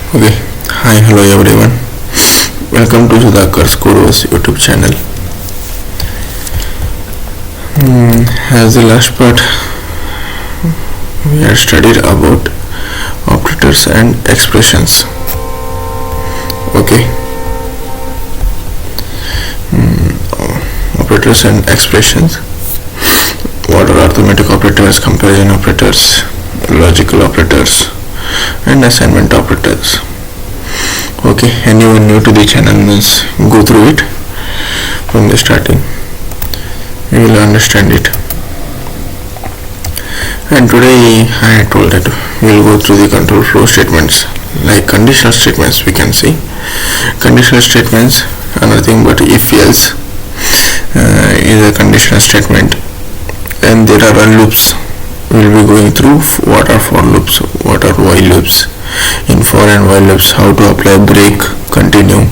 Okay, hi, hello everyone. Welcome to Sudhakar's Course YouTube channel. As the last part, we have studied about operators and expressions. Okay, operators and expressions. What are arithmetic operators, comparison operators, logical operators, and assignment operators. Okay, anyone new to the channel means go through it from the starting, you will understand it. And today I told that we will go through the control flow statements, like conditional statements. We can see conditional statements are nothing but if else is a conditional statement, and there are loops. We will be going through what are for loops, what are while loops, in for and while loops, how to apply break, continue.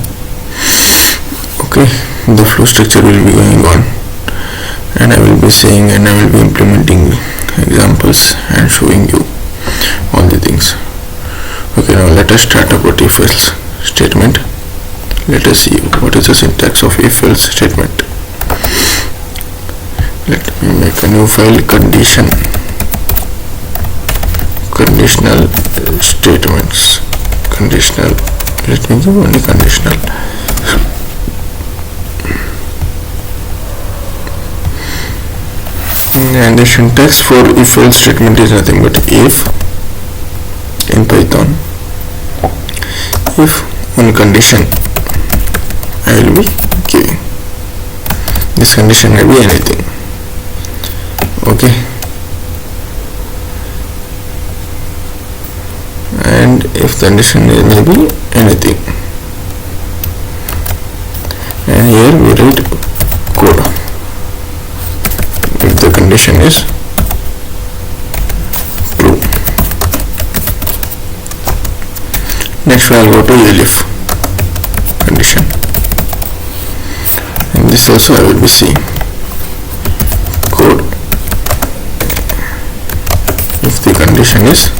Okay, the flow structure will be going on, and I will be saying and I will be implementing examples and showing you all the things. Okay, now let us start about if else statement. Let us see what is the syntax of if else statement. Let me make a new file, conditional statements. Conditional, let me give only conditional. And the syntax for if else statement is nothing but if in Python, if one condition I will be giving, this condition may be anything. Okay, and if the condition may be anything, and here we write code if the condition is true. Next we will go to elif condition, and this also I will be seeing code if the condition is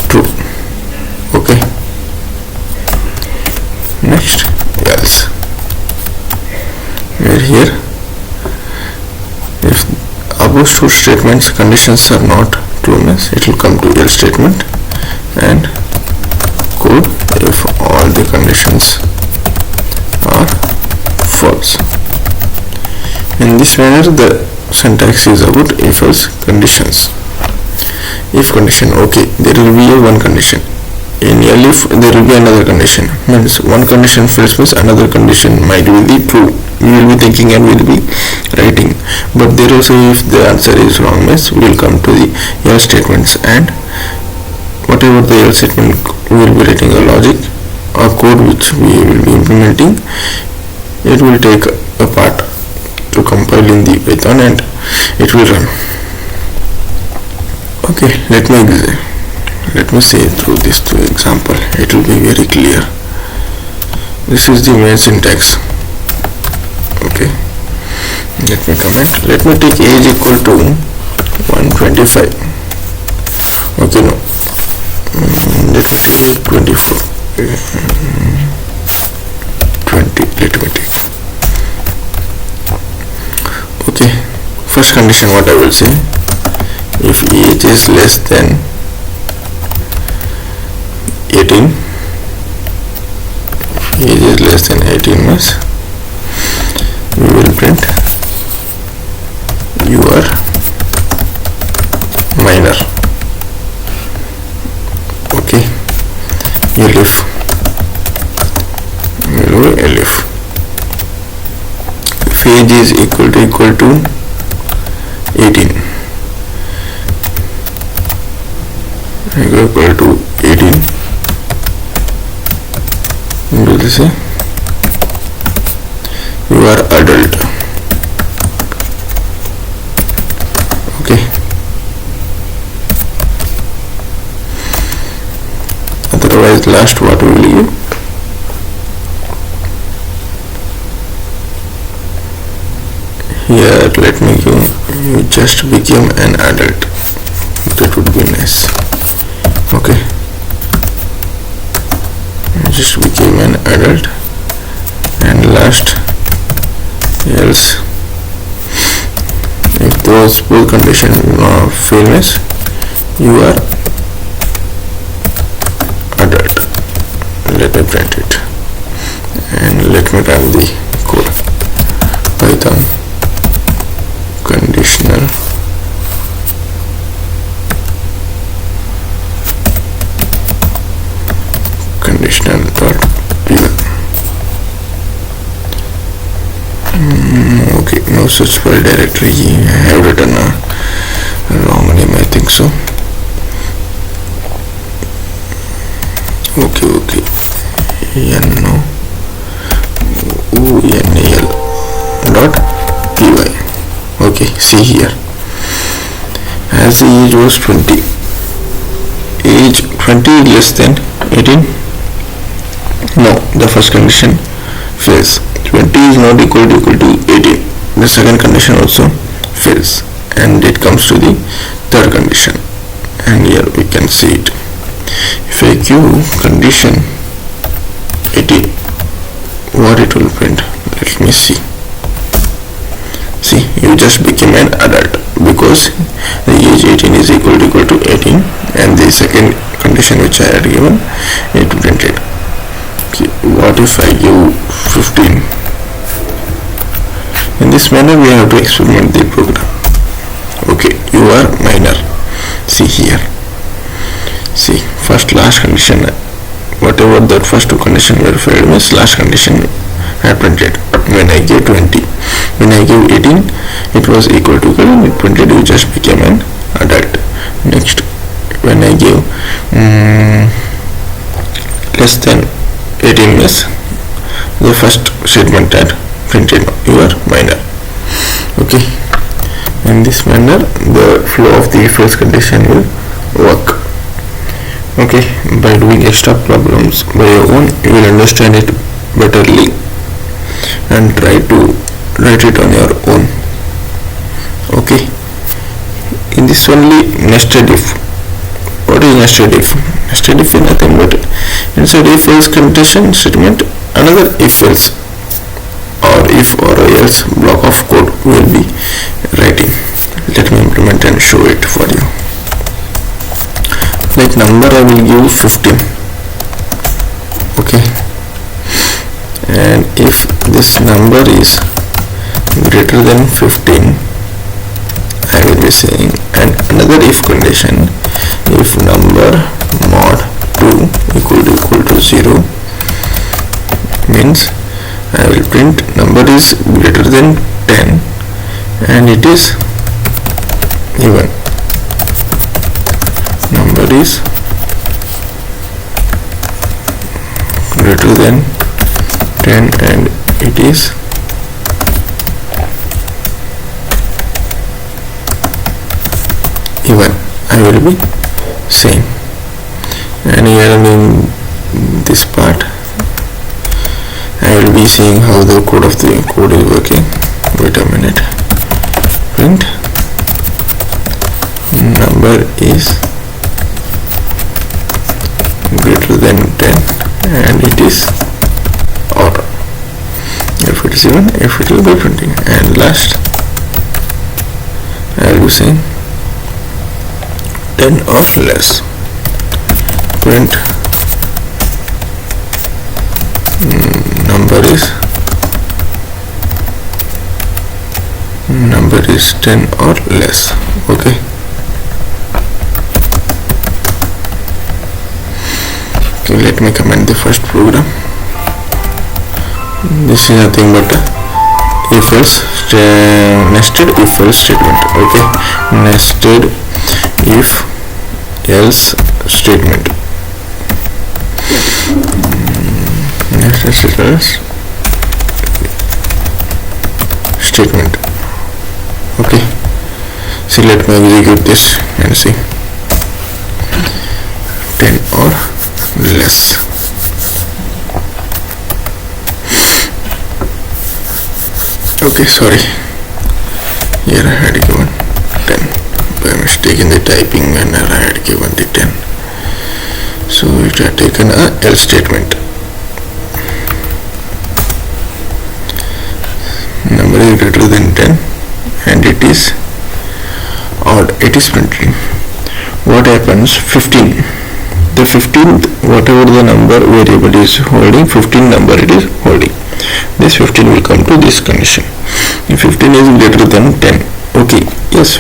true. Okay, next else, where here if above two statements conditions are not true means it will come to else statement, and code if all the conditions are false. In this manner the syntax is about if else conditions. If condition, okay, there will be a one condition. In elif there will be another condition, means one condition false means another condition might be the true. We will be thinking and we will be writing, but there also if the answer is wrong means we will come to the else statements, and whatever the else statement we will be writing a logic or code which we will be implementing. It will take a part to compile in the Python and it will run. Okay, let me say through this to example, it will be very clear. This is the main syntax. Okay, let me comment. Let me take age equal to 125. Okay, no, let me take 24. 20, let me take. Okay, first condition what I will say, if age is less than 18, if age is less than 18 means we will print you are minor. Okay, elif if age is equal to 18, equal to 18, do this, you are adult. Okay, otherwise last what we will give, here let me give you just became an adult. That would be nice. Okay, just became an adult. And last, else if those both conditions fail means you are adult. Let me print it and let me run the code. Python conditional .py. Okay, no such file directory. I have written a wrong name, I think so. Okay, .py. Okay, see here, as the age was 20, age 20 less than 18, no, the first condition fails. 20 is not equal to 18, the second condition also fails, and it comes to the third condition, and here we can see it. If I give condition 18, what it will print? Let me see. See, you just became an adult because the age 18 is equal to 18, and the second condition which I had given, it printed. Okay, what if I give 15? In this manner we have to experiment the program. Okay, you are minor. See here. See, first last condition, whatever that first two condition were failed means last condition had printed. When I gave 20, when I gave 18, it was equal to and it printed you just became an adult. Next, when I gave less than 18 means the first statement had printed you are minor. Okay, in this manner the flow of the first condition will work. Okay, by doing extra problems by your own, you will understand it betterly and try to write it on your own. Okay, in this only nested if. What is nested if? Nested if is nothing but inside if else condition statement another if else or if or else block of code will be writing. Let me implement and show it for you. Like number I will give 15. Okay, and if this number is greater than 15, I will be saying, and another if condition, if number mod 2 equal to 0 means I will print number is greater than 10 and it is even. Number is greater than 10 and it is even, I will be saying. And here in this part I will be seeing how the code of the code is working. Wait a minute. Print number is greater than 10 and it is or if it is even, if it will be printing. And last I will be saying 10 or less. Print number is 10 or less. Okay, let me comment the first program. This is nothing but if else nested if else statement. Okay, nested if else statement. Nested else statement. Okay, see, let me execute this and see. 10 or less. Okay, sorry, here I had given 10 by mistake in the typing and I had given the 10, so it had taken a else statement. is greater than 10 and it is odd, it is printed. What happens? 15. The 15th, whatever the number variable is holding, 15 number it is holding. This 15 will come to this condition. If 15 is greater than 10, okay, yes,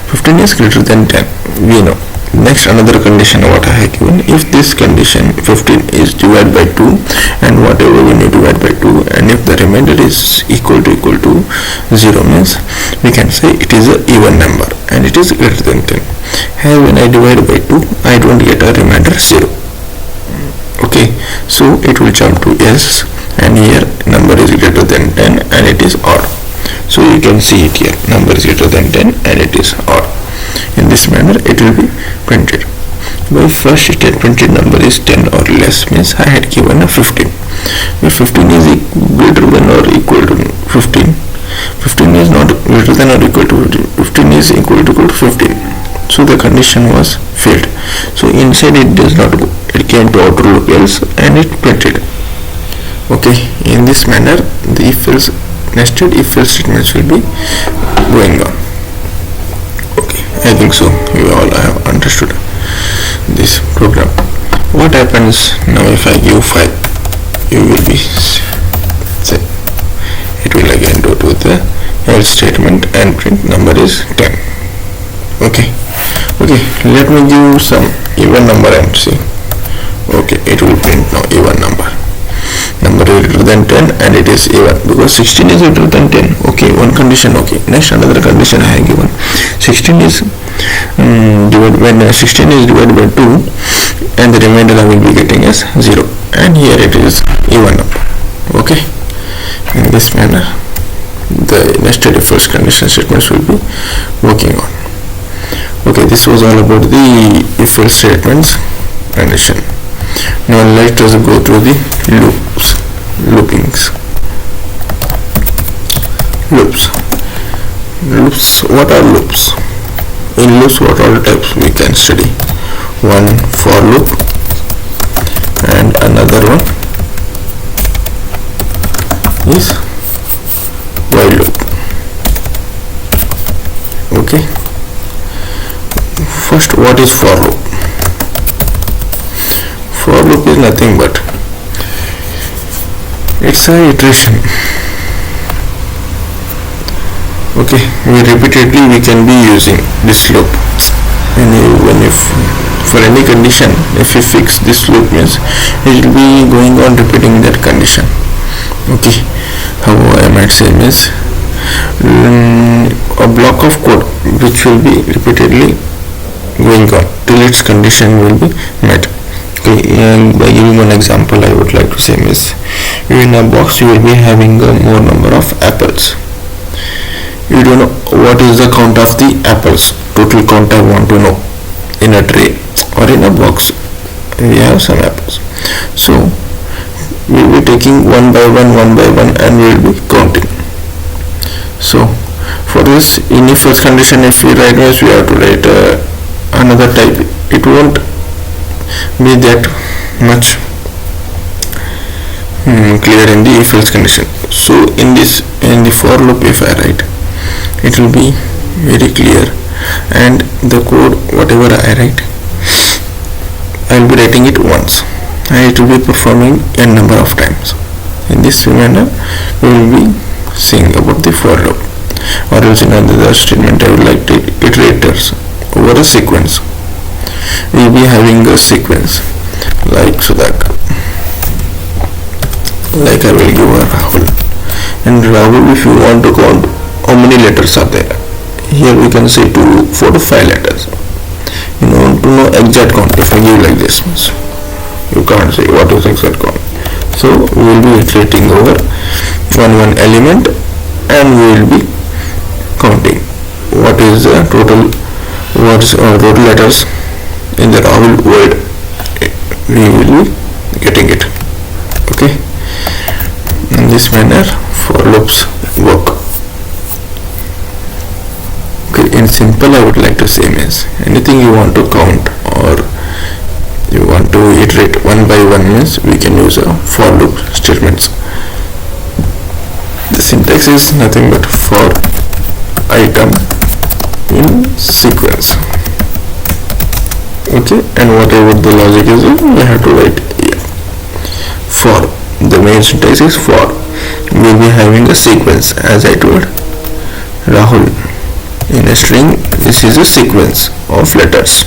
15 is greater than 10, we know. Next, another condition what I have given, if this condition 15 is divided by 2 and whatever when you divide by 2 and if the remainder is equal to 0 means we can say it is a even number and it is greater than 10. Here when I divide by 2 I don't get a remainder 0. Okay, so it will jump to yes, and here number is greater than 10 and it is odd. So you can see it here, number is greater than 10 and it is odd. In this manner it will be printed. My first statement number is 10 or less means I had given a 15. If 15 is greater than or equal to 15, 15 is not greater than or equal to 15, 15 is equal to 15. So the condition was failed. So inside it does not go. It came to outer loop else and it printed. Okay, in this manner the if else nested if else statements will be going on. Okay, I think so you all have understood this program. What happens now if I give 5? You will be say it will again go to the else statement and print number is 10. Okay, let me give some even number and see. Okay, it will print now even number is greater than 10 and it is even because 16 is greater than 10. Okay, one condition. Okay, next another condition I have given. 16 is divided when 16 is divided by 2 and the remainder I will be getting as 0 and here it is even number. Okay, in this manner the nested if else condition statements will be working on. Okay, this was all about the if else statements condition. Now let us go through the loops. What are loops? In loops what all types we can study? One for loop and another one is while loop. Okay, first what is for loop? For loop is nothing but it's a iteration. Okay, repeatedly we can be using this loop. When if for any condition if you fix this loop means it will be going on repeating that condition. Okay, how I might say means a block of code which will be repeatedly going on till its condition will be met. Okay, and by giving one example I would like to say is in a box you will be having a more number of apples. You don't know what is the count of the apples, total count I want to know in a tray or in a box. We have some apples, so we will be taking one by one and we will be counting. So for this in if else condition if we write this we have to write another type. It won't be that much clear in the if else condition. So in the for loop if I write it will be very clear and the code whatever I write I will be writing it once and it will be performing a number of times. In this manner we will be seeing about the for loop. Or else in another statement I would like to iterators over a sequence. We will be having a sequence like so that like I will give a Rahul, and Rahul if you want to count how many letters are there, here we can say 2, 4 to 5 letters. You know, to know exact count if I give like this means you can't say what is exact count. So we will be iterating over one element and we will be counting what is the total words or total letters in the Rahul word. We will be getting it. Okay, in this manner for loops work. Okay, in simple I would like to say means anything you want to count or you want to iterate one by one means we can use a for loop statements. The syntax is nothing but for item in sequence. Okay, and whatever the logic is, we have to write here. For, the main syntax is for. We'll be having a sequence, as I told. Rahul, in a string, this is a sequence of letters.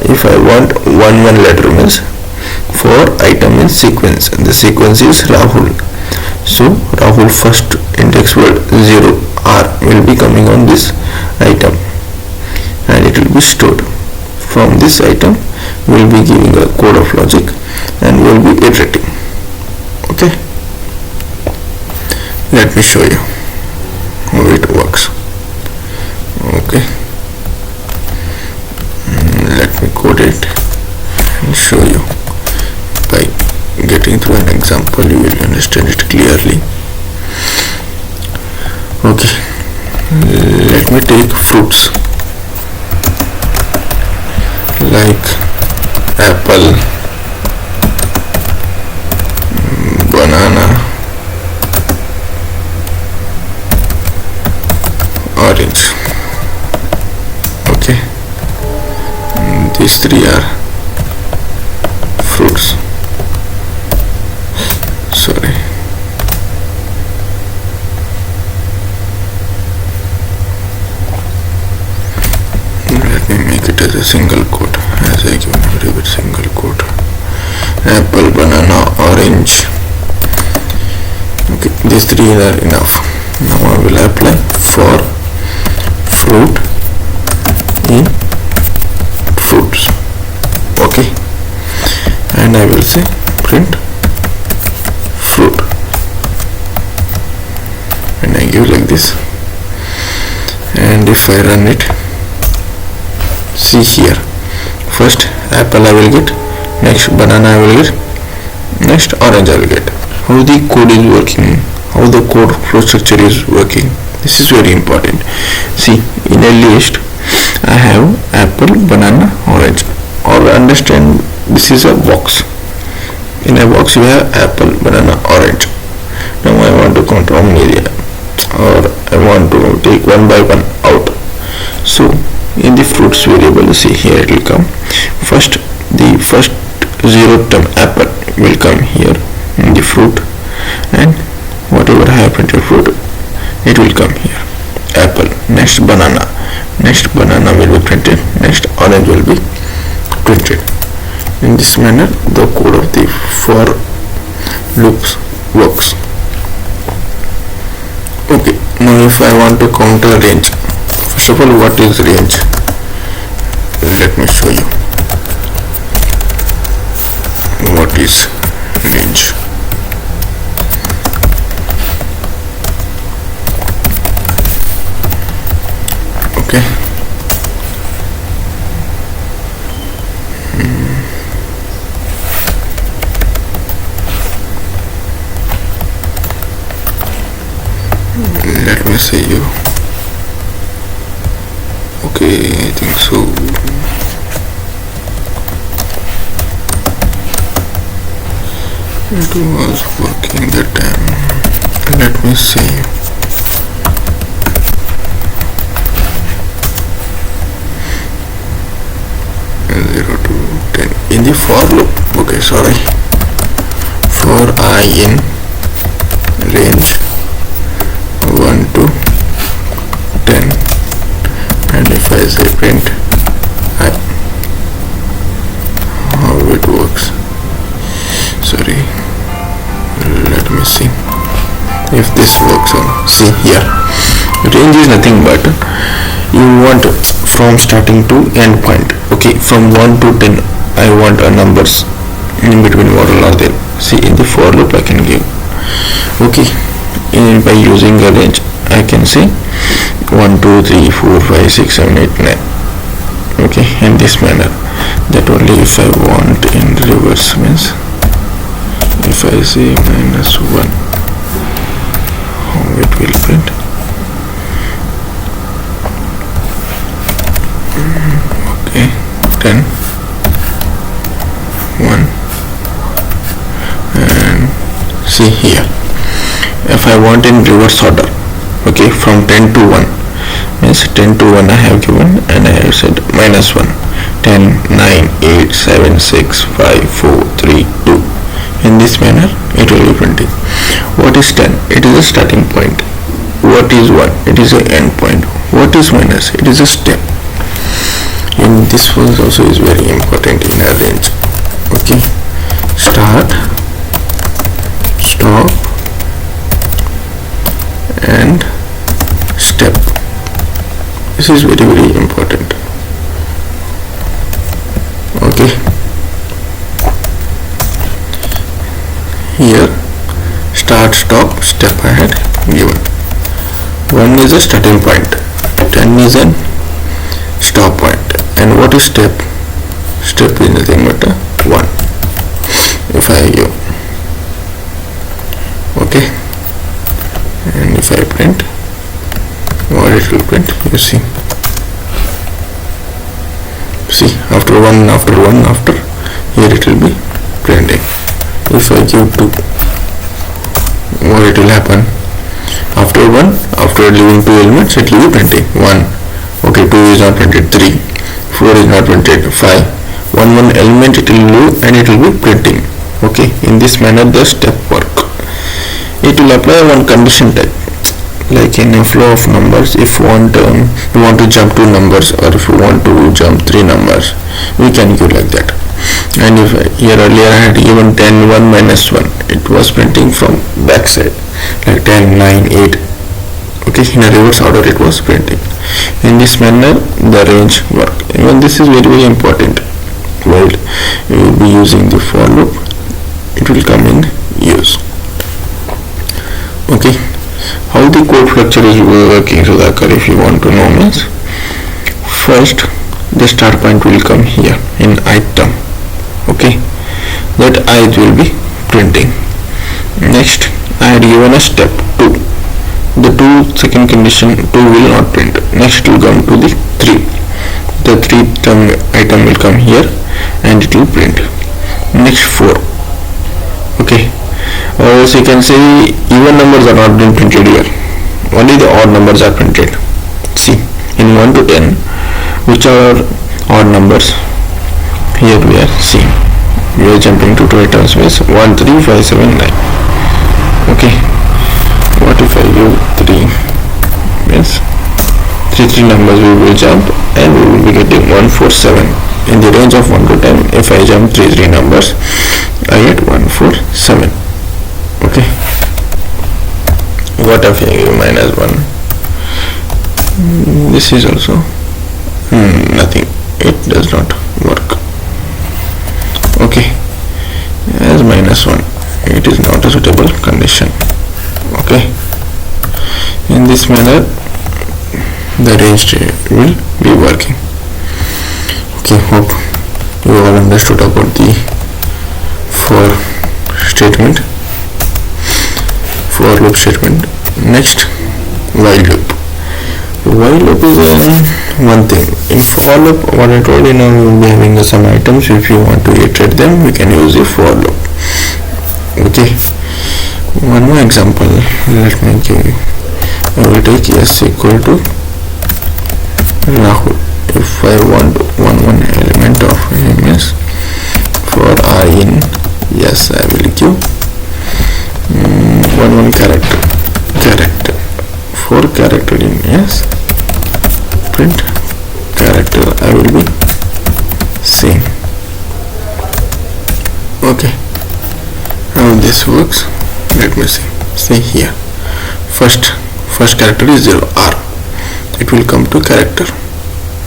If I want one letter means for item in sequence, the sequence is Rahul. So Rahul first index word 0 R will be coming on this item, and it will be stored. From this item we will be giving a code of logic and we will be iterating. Okay, let me show you how it works. Okay, let me code it and show you. By getting through an example you will understand it clearly. Okay, let me take fruits like apple, banana, orange. Okay, these three are fruits. Sorry. Let me make it as a single quote, as I given everywhere single quote. Apple, banana, orange. Okay, these three are enough. Now I will apply for fruit in fruits. Okay, and I will say print fruit, and I give like this. And if I run it, see here, first apple I will get, next banana I will get, next orange I will get. How the code is working, how the code flow structure is working, this is very important. See, in a list I have apple, banana, orange, or understand this is a box. In a box you have apple, banana, orange. Now I want to count how many there, or I want to take one by one out. So in the fruits variable, see here it will come first, the first 0th term apple will come here in the fruit, and whatever I have printed fruit it will come here, apple. Next banana will be printed, next orange will be printed. In this manner the code of the for loops works. Okay, now if I want to count a range, first of all, what is range? Let me show you what is range. Okay, let me see you. Okay, I think so. It was working that time. Let me see. Zero to 10 in the for loop. Okay, sorry. For I in range 1 to 10, and if I say print I, how it works, sorry, let me see if this works on. See here, range is nothing but you want from starting to end point. Okay, from 1 to 10 I want a numbers in between, what all are there. See, in the for loop I can give. Okay, by using a range I can say 1 2 3 4 5 6 7 8 9. Okay, in this manner. That only if I want in reverse means if I say -1, how it will print. Okay, 10 1, and see here, if I want in reverse order, okay, from 10 to 1, means 10 to 1 I have given, and I have said minus 1, 10, 9, 8, 7, 6, 5, 4, 3, 2. In this manner it will be printing. What is 10? It is a starting point. What is 1? It is an end point. What is minus? It is a step. And this one also is very important in a range. Okay, start, stop, and step. This is very, very important. Okay, here start, stop, step ahead given. 1 is a starting point, 10 is a stop point, and what is step? Step is nothing but a 1. If I give, okay, and if I print, what it will print, you see, after 1, after 1, after, here it will be printing. If I give 2, what it will happen? After 1, after leaving 2 elements, it will be printing 1. Okay, 2 is not printed, 3, 4 is not printed, 5. 1 element it will leave and it will be printing. Okay, in this manner the step work. It will apply one condition type, like in a flow of numbers. If you want to jump 2 numbers, or if you want to jump 3 numbers, we can give like that. And if here earlier I had given 10, 1, minus 1, it was printing from back side, like 10, 9, 8. Okay, in a reverse order it was printing. In this manner the range work. Even this is very, very important. While you will be using the for loop, it will come in use. Okay, how the code structure is working, Sudhakar, if you want to know, means first the start point will come here in ith term. Okay, that ith will be printing. Next I had given a step 2. The 2 second condition 2 will not print. Next it will come to the 3. The 3 term item will come here and it will print. Next 4. Okay, or else you can say even numbers are not being printed here, only the odd numbers are printed. See, in 1 to 10, which are odd numbers? Here we are seeing, we are jumping to 2 items, means 1, 3, 5, 7, 9. Okay, what if I give 3? Means 3 numbers we will jump and we will be getting 1, 4, 7. In the range of 1 to 10, if I jump 3 numbers, I get 1, 4, 7. Okay, what if I give minus 1? This is also nothing, it does not work. Okay, as minus 1, it is not a suitable condition. Okay, in this manner the range will be working. Okay, hope you all understood about the for statement, for loop statement. Next, while loop. While loop is one thing. In for loop, what I told you, now we will be having some items. If you want to iterate them, we can use the for loop. Okay, one more example. Let me give you. I will take s equal to Rahul. If I want one element of him is for I in yes, I will give one character for character in yes, print character I will be same. Okay, how this works, let me see here. First character is 0, R, it will come to character.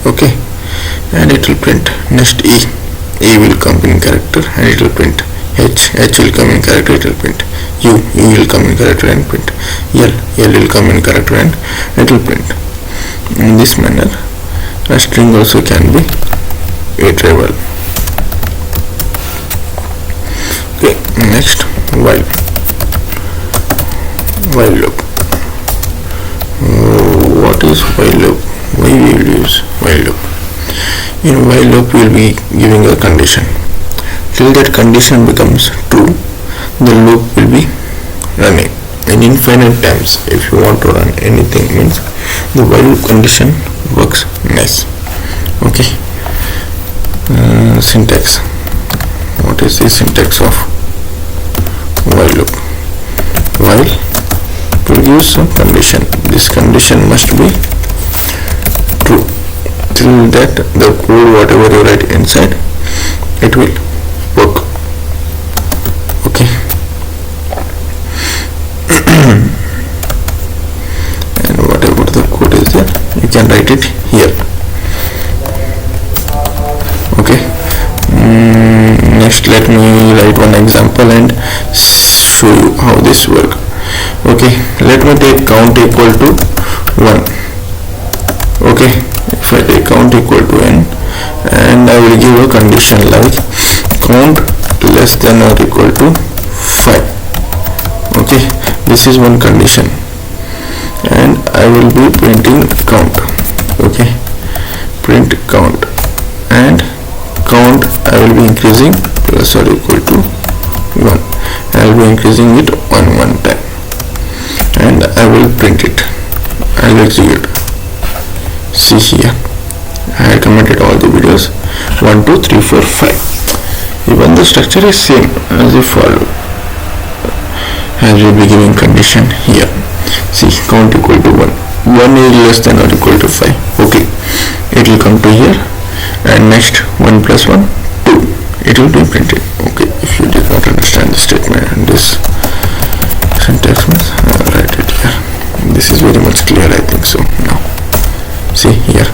Okay, and it will print. Next E will come in character and it will print. H will come in character, it will print. U will come in character and print. L will come in character and it will print. In this manner a string also can be iterable. Okay, next while loop. What is while loop? Why we will use while loop? In while loop we will be giving a condition. Till that condition becomes true, the loop will be running. In in infinite times. If you want to run anything, means the while loop condition works nice. Okay. Syntax. What is the syntax of while loop? While to use some condition, this condition must be true. Till that the code whatever you write inside, it will work. Okay. And whatever the code is there, you can write it here. Okay. Next, let me write one example and show you how this work. Okay, let me take count equal to 1. Okay, if I take count equal to n, and I will give a condition like count less than or equal to 5. Okay, this is one condition, and I will be printing count. Okay, print count, and count I will be increasing plus or equal to 1. I will be increasing it one time, and I will print it. I will execute. See here, I have commented all the videos 1, 2, 3, 4, 5. Even the structure is same as the for loop, as we will be giving condition here. See, count equal to 1. 1 is less than or equal to 5. Okay, it will come to here, and next 1 plus 1, 2. It will be printed. Okay, if you did not understand the statement and this syntax means, I will write it here. This is very much clear, I think so. Now see here,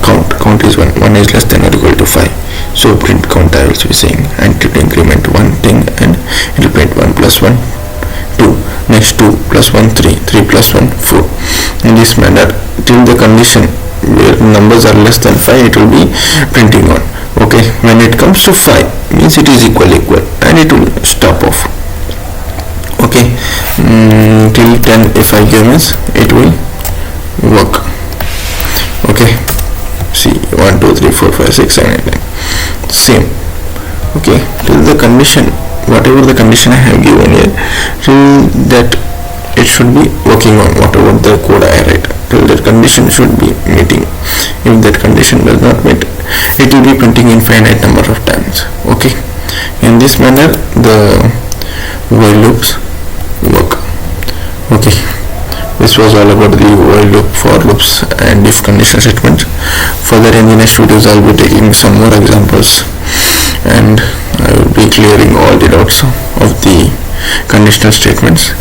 count is 1. 1 is less than or equal to 5. So print count I will be saying, and it will increment one thing, and it will print 1 plus 1, 2. Next 2 plus 1, 3. 3 plus 1, 4. In this manner till the condition where numbers are less than 5, it will be printing on. Okay, when it comes to 5 means it is equal, and it will stop off. Okay, till 10 if I give means it will work. Okay, see 1, 2, 3, 4, 5, 6, 7, 8, 9. Same. Okay, till the condition, whatever the condition I have given here, till that it should be working on whatever the code I write. Till that condition should be meeting. If that condition does not meet, it will be printing infinite number of times. Okay, in this manner the while loops work. Okay, this was all about the while loop, for loops, and if condition statements. Further in the next videos I will be taking some more examples, and I will be clearing all the doubts of the conditional statements.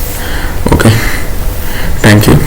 Okay, thank you.